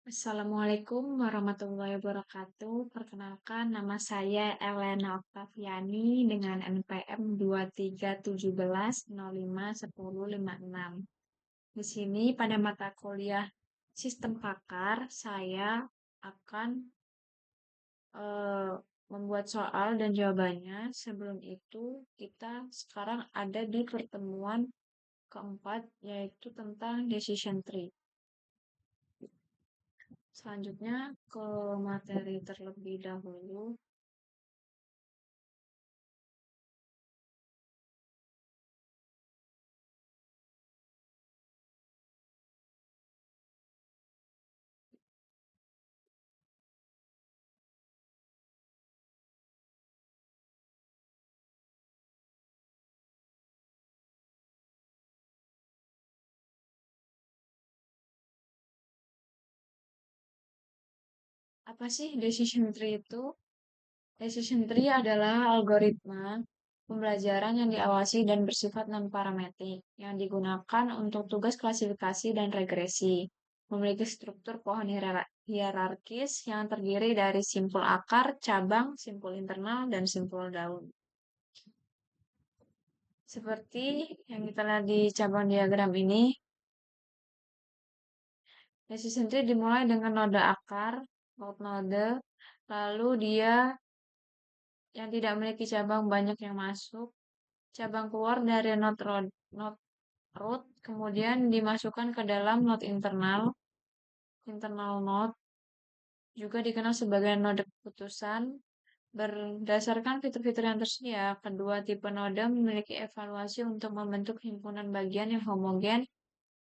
Assalamualaikum warahmatullahi wabarakatuh. Perkenalkan, nama saya Elena Oktaviani dengan NPM 2317051056. Di sini pada mata kuliah Sistem Pakar, saya akan eh, membuat soal dan jawabannya. Sebelum itu, kita sekarang ada di pertemuan keempat, yaitu tentang decision tree. Selanjutnya ke materi terlebih dahulu. Apa sih decision tree itu? Decision tree adalah algoritma pembelajaran yang diawasi dan bersifat non-parametrik, yang digunakan untuk tugas klasifikasi dan regresi. Memiliki struktur pohon hierarkis yang terdiri dari simpul akar, cabang, simpul internal, dan simpul daun. Seperti yang kita lihat di cabang diagram ini, decision tree dimulai dengan node akar, root node, lalu dia yang tidak memiliki cabang banyak yang masuk, cabang keluar dari node root, kemudian dimasukkan ke dalam node internal node, juga dikenal sebagai node keputusan. Berdasarkan fitur-fitur yang tersedia, kedua tipe node memiliki evaluasi untuk membentuk himpunan bagian yang homogen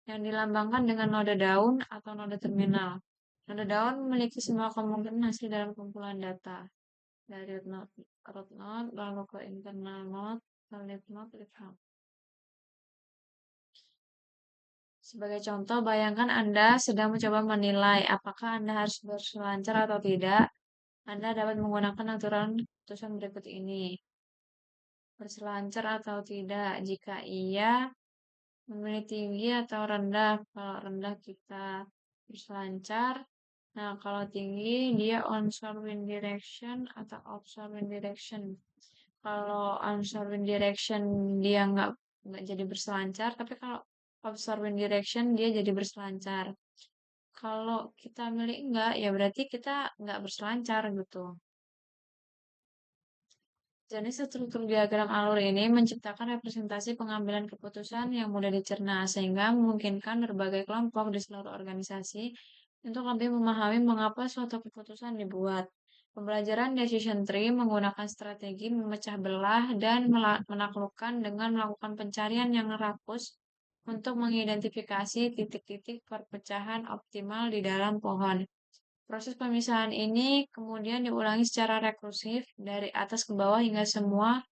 yang dilambangkan dengan node daun atau node terminal. Node daun memiliki semua kemungkinan hasil dalam kumpulan data dari root node, lalu ke internal node, ke leaf node, leaf hub. Sebagai contoh, bayangkan Anda sedang mencoba menilai apakah Anda harus berselancar atau tidak. Anda dapat menggunakan aturan keputusan berikut ini. Berselancar atau tidak. Jika iya, memilih tinggi atau rendah. Kalau rendah kita berselancar. Nah, kalau tinggi dia onshore wind direction atau offshore wind direction. Kalau onshore wind direction dia nggak jadi berselancar, tapi kalau offshore wind direction dia jadi berselancar. Kalau kita milih enggak, ya berarti kita enggak berselancar gitu. Jenis struktur diagram alur ini menciptakan representasi pengambilan keputusan yang mudah dicerna, sehingga memungkinkan berbagai kelompok di seluruh organisasi untuk lebih memahami mengapa suatu keputusan dibuat. Pembelajaran decision tree menggunakan strategi memecah belah dan menaklukkan dengan melakukan pencarian yang rakus untuk mengidentifikasi titik-titik perpecahan optimal di dalam pohon. Proses pemisahan ini kemudian diulangi secara rekursif dari atas ke bawah hingga semua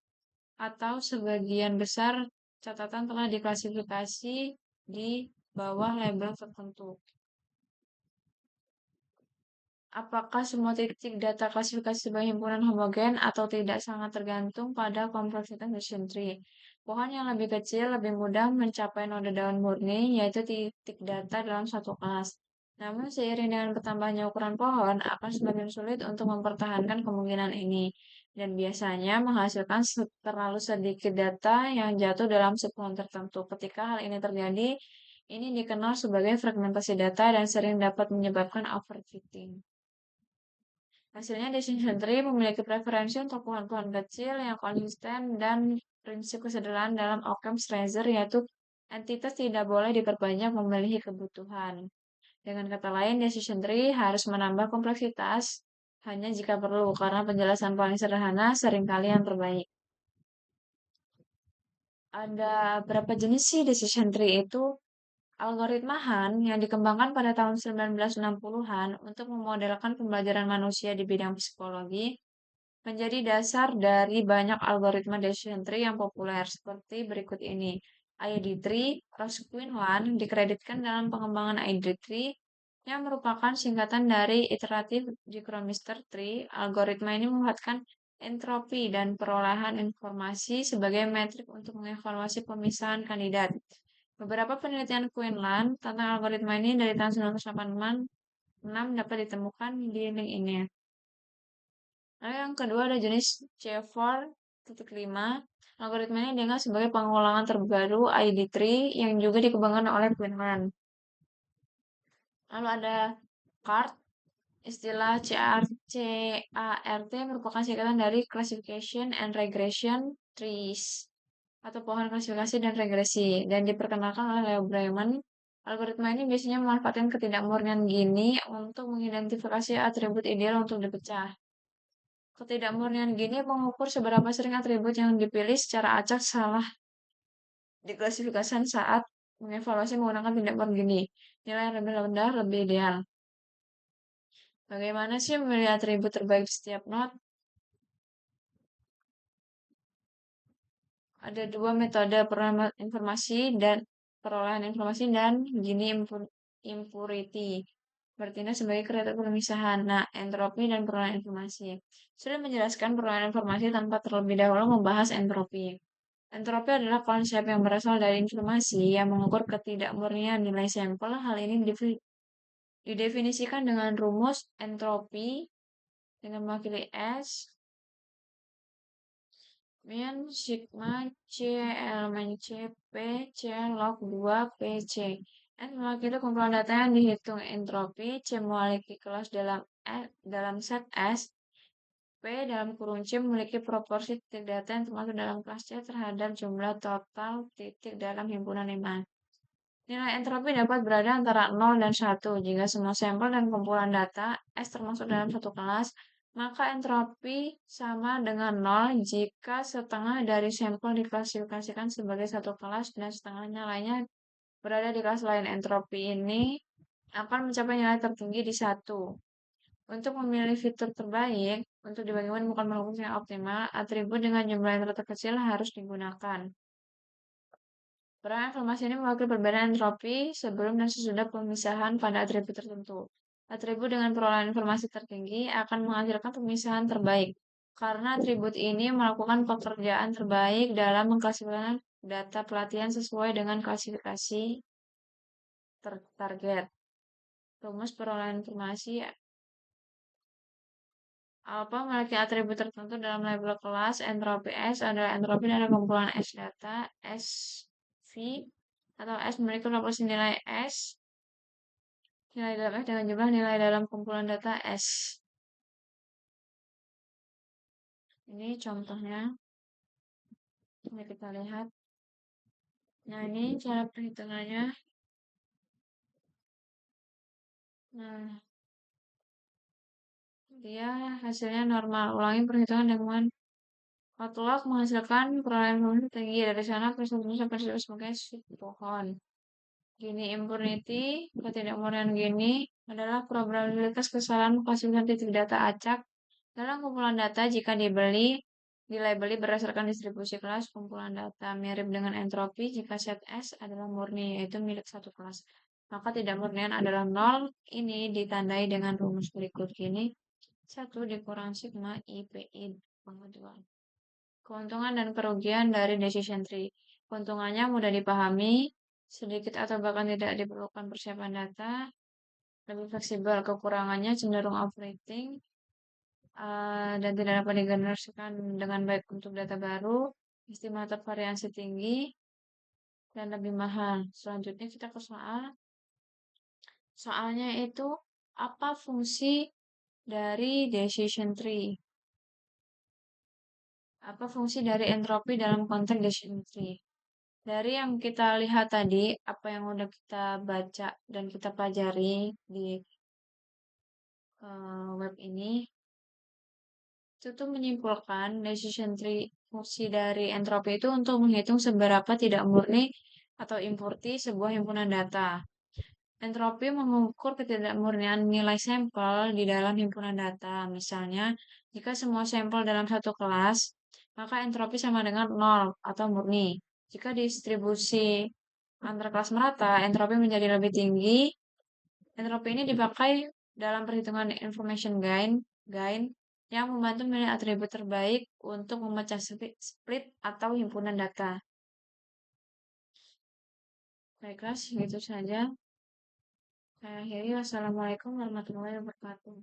atau sebagian besar catatan telah diklasifikasi di bawah label tertentu. Apakah semua titik data klasifikasi sebagai himpunan homogen atau tidak sangat tergantung pada kompleksitas decision tree. Pohon yang lebih kecil lebih mudah mencapai node daun murni, yaitu titik data dalam satu kelas. Namun seiring dengan bertambahnya ukuran pohon, akan semakin sulit untuk mempertahankan kemungkinan ini, dan biasanya menghasilkan terlalu sedikit data yang jatuh dalam subpohon tertentu. Ketika hal ini terjadi, ini dikenal sebagai fragmentasi data dan sering dapat menyebabkan overfitting. Hasilnya, decision tree memiliki preferensi untuk pohon-pohon kecil yang konsisten dan prinsip kesederhanaan dalam Occam's razor, yaitu entitas tidak boleh diperbanyak memiliki kebutuhan. Dengan kata lain, decision tree harus menambah kompleksitas hanya jika perlu, karena penjelasan paling sederhana seringkali yang terbaik. Ada berapa jenis sih decision tree itu? Algoritma Han yang dikembangkan pada tahun 1960-an untuk memodelkan pembelajaran manusia di bidang psikologi menjadi dasar dari banyak algoritma decision tree yang populer seperti berikut ini. ID3, Rosquinlan dikreditkan dalam pengembangan ID3 yang merupakan singkatan dari Iterative Dichromaster Tree. Algoritma ini memanfaatkan entropi dan perolehan informasi sebagai metrik untuk mengevaluasi pemisahan kandidat. Beberapa penelitian Quinlan tentang algoritma ini dari tahun 1980-an 6 dapat ditemukan di link ini. Lalu yang kedua ada jenis C4.5. Algoritma ini dianggap sebagai pengulangan terbaru ID3 yang juga dikembangkan oleh Quinlan. Lalu ada CART. Istilah CART merupakan singkatan dari Classification and Regression Trees atau pohon klasifikasi dan regresi dan diperkenalkan oleh Leo Breiman. Algoritma ini biasanya memanfaatkan ketidakmurnian Gini untuk mengidentifikasi atribut ideal untuk dipecah. Ketidakmurnian Gini mengukur seberapa sering atribut yang dipilih secara acak salah diklasifikasikan saat mengevaluasi menggunakan ketidakmurnian Gini. Nilai yang lebih rendah lebih ideal. Bagaimana sih memilih atribut terbaik di setiap node? Ada dua metode perolehan informasi dan Gini impurity. Bertindak sebagai kriteria pemisahan. Nah, entropi dan perolehan informasi. Sudah menjelaskan perolehan informasi tanpa terlebih dahulu membahas entropi. Entropi adalah konsep yang berasal dari informasi yang mengukur ketidakmurnian nilai sampel. Hal ini didefinisikan dengan rumus entropi dengan mewakili S min sigma C elemen C P C log 2 PC. S mewakili kumpulan data yang dihitung entropi, C memiliki kelas dalam set S, P dalam kurung C memiliki proporsi titik data yang termasuk dalam kelas C terhadap jumlah total titik dalam himpunan 5. Nilai entropi dapat berada antara 0 dan 1. Jika semua sampel dan kumpulan data S termasuk dalam satu kelas, maka entropi sama dengan 0 jika setengah dari sampel diklasifikasikan sebagai satu kelas dan setengahnya lainnya berada di kelas lain. Entropi ini akan mencapai nilai tertinggi di 1. Untuk memilih fitur terbaik, untuk dibagaimana bukan merupakan yang optimal, atribut dengan jumlah yang terkecil harus digunakan. Peran informasi ini mewakili perbedaan entropi sebelum dan sesudah pemisahan pada atribut tertentu. Atribut dengan perolehan informasi tertinggi akan menghasilkan pemisahan terbaik, karena atribut ini melakukan pekerjaan terbaik dalam mengklasifikasikan data pelatihan sesuai dengan klasifikasi target. Rumus perolehan informasi Alpha memiliki atribut tertentu dalam label kelas. Entropi S adalah entropi dari kumpulan S data, S V, atau S memiliki proporsi nilai S, nilai dalam S dengan jumlah nilai dalam kumpulan data S. Ini contohnya. Mari kita lihat. Nah, ini cara perhitungannya. Nah, dia hasilnya normal. Ulangi perhitungan dengan waktu log menghasilkan perolehan informasi tinggi. Dari sana, perhitungan sampai sebagai pohon. Gini impurity, ketidakmurnian Gini adalah probabilitas kesalahan klasifikasi titik data acak dalam kumpulan data jika dilabeli berdasarkan distribusi kelas kumpulan data mirip dengan entropi jika set S adalah murni yaitu milik satu kelas. Maka tidak murnian adalah 0. Ini ditandai dengan rumus berikut gini. 1 dikurang sigma IPI pengetahuan. Keuntungan dan kerugian dari decision tree. Keuntungannya mudah dipahami, sedikit atau bahkan tidak diperlukan persiapan data, lebih fleksibel. Kekurangannya cenderung overrating, dan tidak dapat digenerasikan dengan baik untuk data baru, estimator variasi tinggi, dan lebih mahal. Selanjutnya kita ke soalnya itu apa fungsi dari decision tree? Apa fungsi dari entropi dalam konteks decision tree? Dari yang kita lihat tadi, apa yang udah kita baca dan kita pelajari di web ini, itu tuh menyimpulkan decision tree fungsi dari entropi itu untuk menghitung seberapa tidak murni atau impurti sebuah himpunan data. Entropi mengukur ketidakmurnian nilai sampel di dalam himpunan data. Misalnya, jika semua sampel dalam satu kelas, maka entropi sama dengan 0 atau murni. Jika distribusi antar kelas merata, entropi menjadi lebih tinggi. Entropi ini dipakai dalam perhitungan information gain yang membantu memilih atribut terbaik untuk memecah split atau himpunan data. Baiklah, segitu saja. Saya akhiri, wassalamualaikum warahmatullahi wabarakatuh.